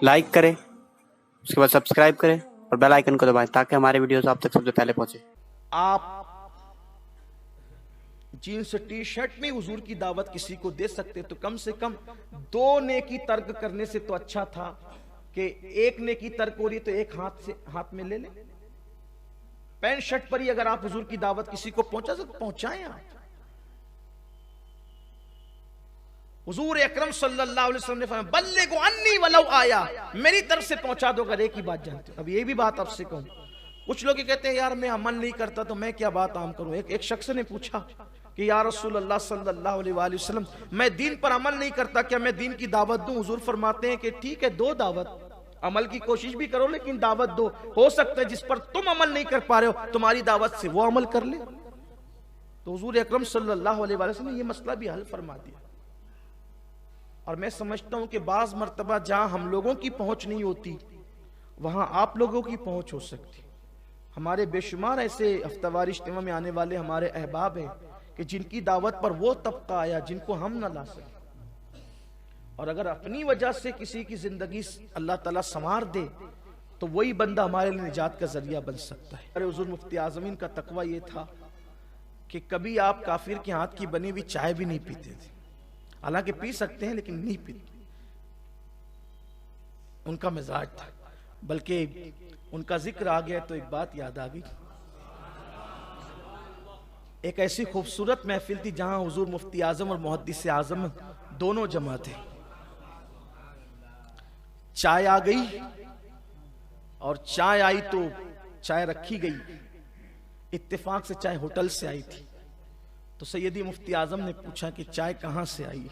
Like करें, उसके बाद सब्सक्राइब करें और बेल आइकन को दबाएं ताकि हमारे वीडियोस आप तक सबसे पहले पहुंचे। आप जीन्स टी शर्ट में हुजूर की दावत किसी को दे सकते तो कम से कम 2 नेकी तर्क करने से तो अच्छा था कि 1 नेकी तर्क हो रही तो एक हाथ में ले ले। पैंट शर्ट पर ही अगर आप हुजूर की दावत किसी को पहुंचा सकते पहुंचाएं आप। हुजूर अकरम सल्लल्लाहु अलैहि वसल्लम ने फरमाया बल्लिगु अन्नी वलौ आया, मेरी तरफ से पहुंचा दो अगर एक ही बात जानते हो। अब ये भी बात आपसे कहूं, कुछ लोग कहते हैं यार मैं अमल नहीं करता तो मैं क्या बात आम करूं। एक शख्स ने पूछा कि या रसूल अल्लाह सल्लल्लाहु अलैहि वसल्लम मैं दीन पर अमल नहीं करता, क्या मैं दीन की दावत दूं? हुजूर फरमाते हैं कि ठीक है दो दावत, अमल की कोशिश भी करो लेकिन दावत दो। हो सकता है जिस पर तुम अमल नहीं कर पा रहे हो तुम्हारी दावत से वो अमल कर ले। तो हुजूर अकरम सल्लल्लाहु अलैहि वसल्लम ने ये मसला भी हल फरमा दिया। और मैं समझता हूं कि बाज मर्तबा जहां हम लोगों की पहुंच नहीं होती वहां आप लोगों की पहुंच हो सकती। हमारे बेशुमार ऐसे हफ्तावारी इज्तिमा में आने वाले हमारे अहबाब हैं कि जिनकी दावत पर वो तबका आया जिनको हम न ला सके। और अगर अपनी वजह से किसी की जिंदगी अल्लाह ताला संवार दे तो वही बंदा हमारे लिए निजात का जरिया बन सकता है। अरे हुजूर मुफ्ती आज़मीन का तकवा ये था कि कभी आप काफिर के हाथ की बनी हुई चाय भी नहीं पीते थे। हालांकि पी सकते हैं लेकिन नहीं पीते, उनका मिजाज था। बल्कि उनका जिक्र आ गया तो एक बात याद आ गई। एक ऐसी खूबसूरत महफिल थी जहां हुजूर मुफ्ती आजम और मुहद्दिस आजम दोनों जमा थे। चाय आ गई और चाय आई तो चाय रखी गई। इत्तेफाक से चाय होटल से आई थी। तो सैयदी मुफ्ती आजम ने पूछा कि चाय कहां से आई?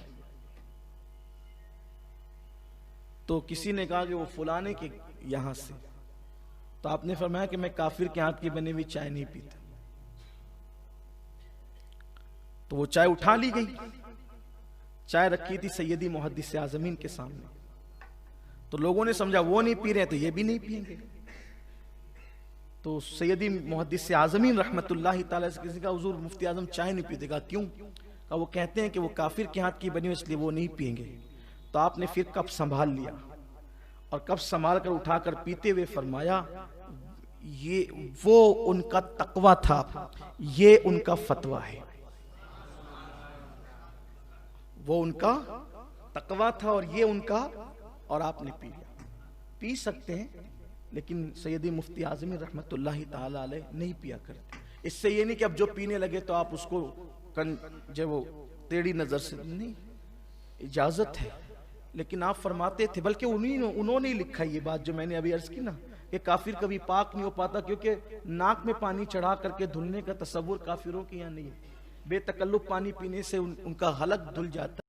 तो किसी ने कहा कि वो फलाने के यहां से। तो आपने फरमाया कि मैं काफिर के हाथ की बनी हुई चाय नहीं पीता। तो वो चाय उठा ली गई। चाय रखी थी सैयदी मुहद्दिस आज़मीन के सामने। तो लोगों ने समझा वो नहीं पी रहे तो ये भी नहीं पिएंगे। तो सैयदी मुहद्दिस आज़मीन रहमतुल्लाहि ताला से किसी का हुजूर मुफ्ती आज़म चाय नहीं पीते। कहा क्यों? कहा वो कहते हैं कि वो काफिर के हाथ की बनी हुई इसलिए वो नहीं पिएंगे। तो आपने फिर कप संभाल लिया और कप संभाल कर उठाकर पीते हुए फरमाया ये वो उनका तकवा था, ये उनका फतवा है। वो उनका तकवा था और ये उनका, और आपने पी लिया। पी सकते हैं लेकिन सैयदी मुफ्ती आज़मीन रहमतुल्लाहि ताला अलैह नहीं पिया करते। इससे ये नहीं कि अब जो पीने लगे तो आप उसको जो वो टेढ़ी नजर से, नहीं, इजाजत है। लेकिन आप फरमाते थे, बल्कि उन्होंने लिखा ये बात जो मैंने अभी अर्ज की ना कि काफिर कभी पाक नहीं हो पाता क्योंकि नाक में पानी चढ़ा करके धुलने का तसव्वुर काफिरों के यहाँ नहीं है। बेतकल्लुफ पानी पीने से उनका हलक धुल जाता है।